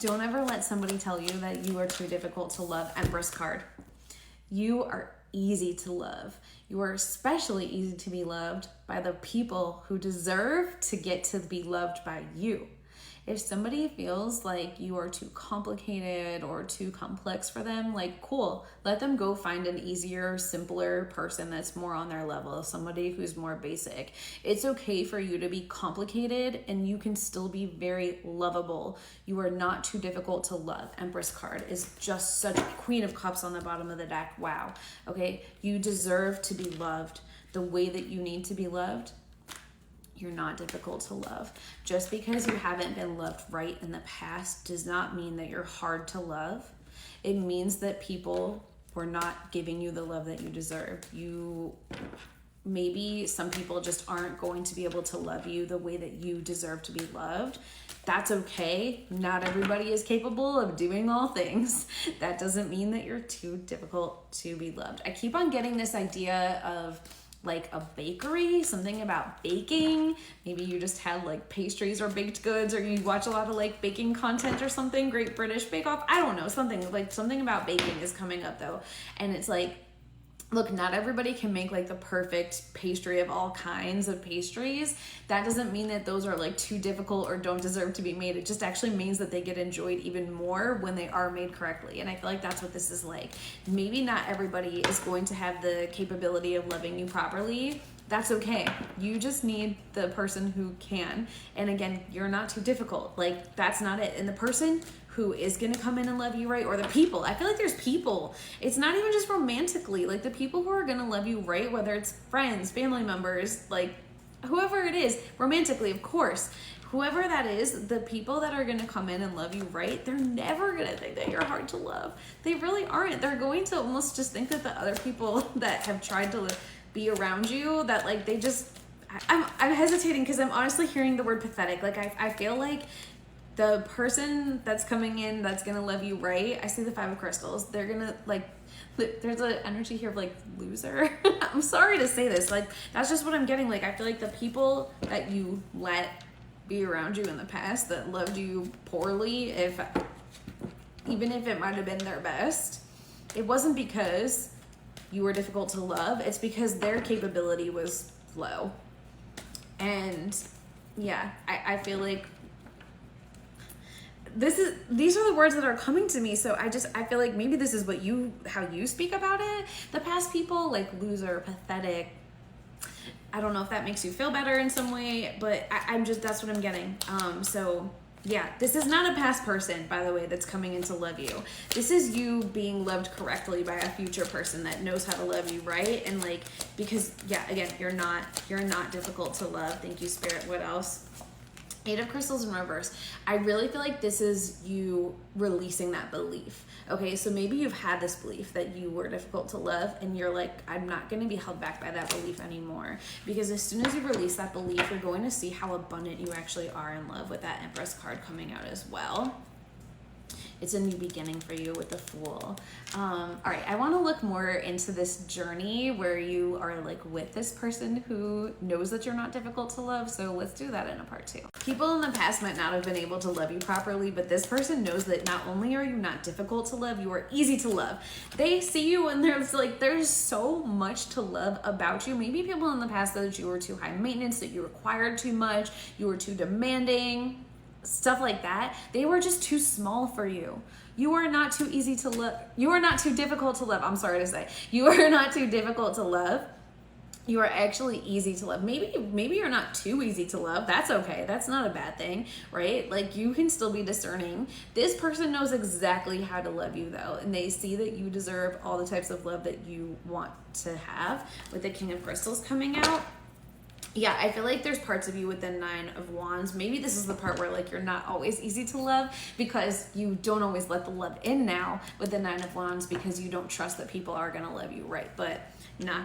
Don't ever let somebody tell you that you are too difficult to love. Empress card. You are easy to love. You are especially easy to be loved by the people who deserve to get to be loved by you. If somebody feels like you are too complicated or too complex for them, like, cool, let them go find an easier, simpler person that's more on their level, somebody who's more basic. It's okay for you to be complicated and you can still be very lovable. You are not too difficult to love. Empress card is just such a Queen of Cups on the bottom of the deck. Wow. Okay, you deserve to be loved the way that you need to be loved. You're not difficult to love. Just because you haven't been loved right in the past does not mean that you're hard to love. It means that people were not giving you the love that you deserve. Maybe some people just aren't going to be able to love you the way that you deserve to be loved. That's okay. Not everybody is capable of doing all things. That doesn't mean that you're too difficult to be loved. I keep on getting this idea of like a bakery, something about baking. Maybe you just had like pastries or baked goods, or you watch a lot of like baking content or something, Great British Bake Off. I don't know, something about baking is coming up though. And it's like, look, not everybody can make like the perfect pastry of all kinds of pastries. That doesn't mean that those are like too difficult or don't deserve to be made. It just actually means that they get enjoyed even more when they are made correctly. And I feel like that's what this is like. Maybe not everybody is going to have the capability of loving you properly. That's okay. You just need the person who can. And again, you're not too difficult. Like, that's not it. And the person who is gonna come in and love you right, or the people, I feel like there's people, it's not even just romantically, like the people who are gonna love you right, whether it's friends, family members, like whoever it is, romantically, of course, whoever that is, the people that are gonna come in and love you right, they're never gonna think that you're hard to love. They really aren't. They're going to almost just think that the other people that have tried to be around you, that like they just, I'm hesitating because I'm honestly hearing the word pathetic. Like I feel like the person that's coming in that's gonna love you right, I see the Five of Crystals, they're gonna like, there's an energy here of like loser. I'm sorry to say this, like that's just what I'm getting. Like I feel like the people that you let be around you in the past that loved you poorly, even if it might have been their best, it wasn't because you were difficult to love, it's because their capability was low. And yeah, I feel like these are the words that are coming to me. So I feel like maybe this is how you speak about it. The past people, like loser, pathetic. I don't know if that makes you feel better in some way, but that's what I'm getting. So yeah, this is not a past person, by the way, that's coming in to love you. This is you being loved correctly by a future person that knows how to love you right. And like, because yeah, again, you're not difficult to love. Thank you, Spirit. What else? Eight of Crystals in reverse. I really feel like this is you releasing that belief. Okay, so maybe you've had this belief that you were difficult to love and you're like, I'm not going to be held back by that belief anymore. Because as soon as you release that belief, you're going to see how abundant you actually are in love with that Empress card coming out as well. It's a new beginning for you with the Fool. All right, I want to look more into this journey where you are like with this person who knows that you're not difficult to love. So let's do that in a part 2. People in the past might not have been able to love you properly, but this person knows that not only are you not difficult to love, you are easy to love. They see you and there's like, there's so much to love about you. Maybe people in the past that you were too high maintenance, that you required too much, you were too demanding, stuff like that. They were just too small for you. You are not too easy to love. You are not too difficult to love. I'm sorry to say. You are not too difficult to love. You are actually easy to love. Maybe you're not too easy to love. That's okay. That's not a bad thing, right? Like you can still be discerning. This person knows exactly how to love you though, and they see that you deserve all the types of love that you want to have. With the King of Crystals coming out, yeah, I feel like there's parts of you with the Nine of Wands. Maybe this is the part where like you're not always easy to love because you don't always let the love in now with the Nine of Wands because you don't trust that people are gonna love you right. But nah,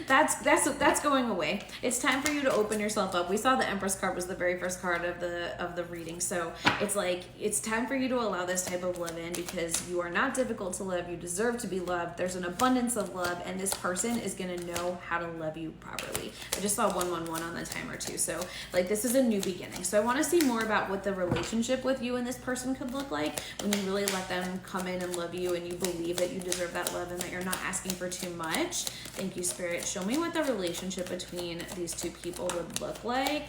that's going away. It's time for you to open yourself up. We saw the Empress card was the very first card of the reading, so it's like it's time for you to allow this type of love in because you are not difficult to love. You deserve to be loved. There's an abundance of love, and this person is gonna know how to love you properly. I just saw one 111 on the timer too. So like this is a new beginning. So I want to see more about what the relationship with you and this person could look like when you really let them come in and love you, and you believe that you deserve that love and that you're not asking for too much. Thank you, Spirit. Show me what the relationship between these two people would look like.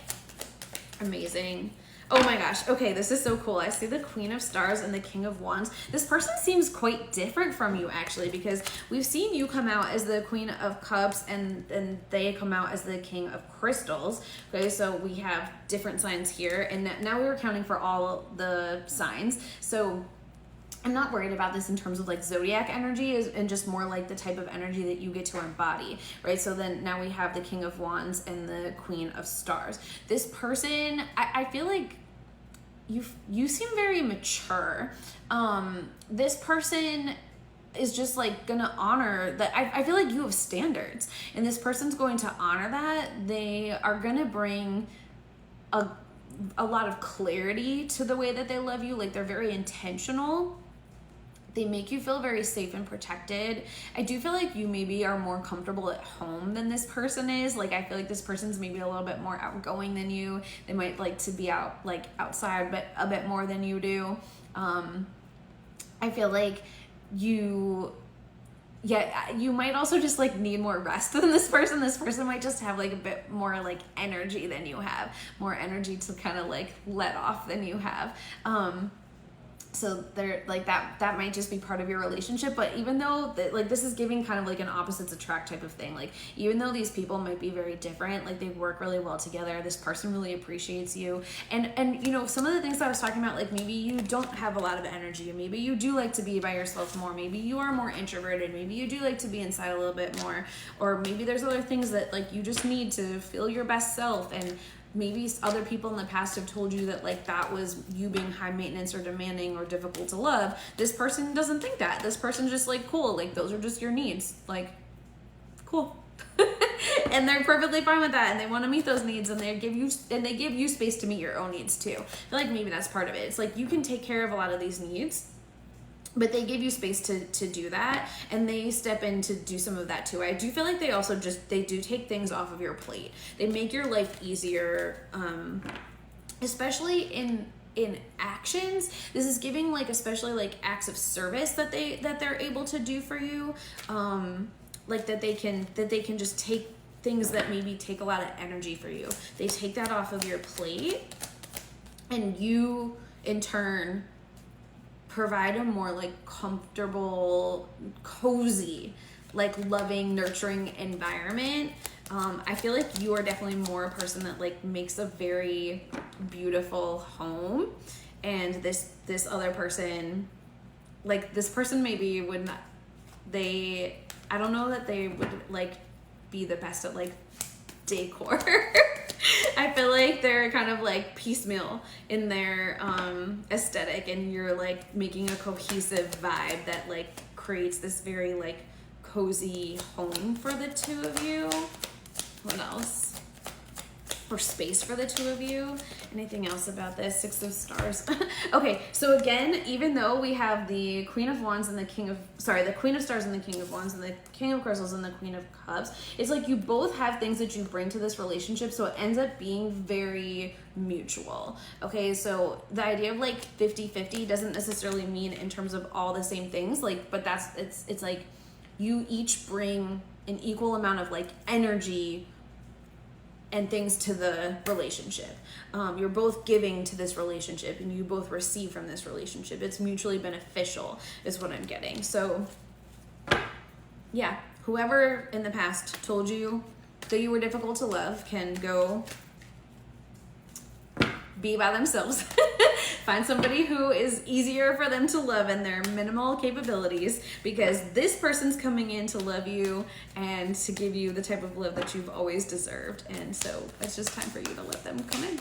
Amazing. Oh my gosh. Okay, this is so cool. I see the Queen of Stars and the King of Wands. This person seems quite different from you, actually, because we've seen you come out as the Queen of Cups and they come out as the King of Crystals. Okay, so we have different signs here, and now we're counting for all the signs. So I'm not worried about this in terms of like zodiac energy, and just more like the type of energy that you get to embody, right? So then now we have the King of Wands and the Queen of Stars. This person, I feel like you seem very mature. This person is just like gonna honor that. I feel like you have standards, and this person's going to honor that. They are gonna bring a lot of clarity to the way that they love you. Like they're very intentional. They make you feel very safe and protected. I do feel like you maybe are more comfortable at home than this person is. Like I feel like this person's maybe a little bit more outgoing than you. They might like to be out like outside, but a bit more than you do. I feel like you might also just like need more rest than this person. This person might just have like a bit more like energy than you have, more energy to kind of like let off than you have. So they're like that might just be part of your relationship. But even though like this is giving kind of like an opposites attract type of thing, like even though these people might be very different, like they work really well together, this person really appreciates you. And you know, some of the things that I was talking about, like maybe you don't have a lot of energy, maybe you do like to be by yourself more, maybe you are more introverted, maybe you do like to be inside a little bit more, or maybe there's other things that like you just need to feel your best self. And maybe other people in the past have told you that like that was you being high maintenance or demanding or difficult to love. This person doesn't think that. This person's just like, cool, like those are just your needs. Like, cool. And they're perfectly fine with that, and they want to meet those needs, and they give you space to meet your own needs too. I feel like maybe that's part of it. It's like you can take care of a lot of these needs, but they give you space to do that, and they step in to do some of that too. I do feel like they also they do take things off of your plate. They make your life easier, especially in actions. This is giving like especially like acts of service that they're able to do for you, like that they can just take things that maybe take a lot of energy for you. They take that off of your plate, and you in turn provide a more like comfortable, cozy, like loving, nurturing environment. I feel like you are definitely more a person that like makes a very beautiful home, and this other person, like this person maybe would not, I don't know that they would like be the best at like decor. I feel like they're kind of like piecemeal in their aesthetic, and you're like making a cohesive vibe that like creates this very like cozy home for the two of you. What else? Or space for the two of you. Anything else about this? Six of Stars. Okay, so again, even though we have the Queen of Wands and the Queen of Stars and the King of Wands and the King of Crystals and the Queen of Cups, it's like you both have things that you bring to this relationship, so it ends up being very mutual. Okay, so the idea of like 50-50 doesn't necessarily mean in terms of all the same things, like, but it's like you each bring an equal amount of like energy and things to the relationship. You're both giving to this relationship, and you both receive from this relationship. It's mutually beneficial is what I'm getting. So yeah, whoever in the past told you that you were difficult to love can go be by themselves. Find somebody who is easier for them to love in their minimal capabilities, because this person's coming in to love you and to give you the type of love that you've always deserved. And so it's just time for you to let them come in.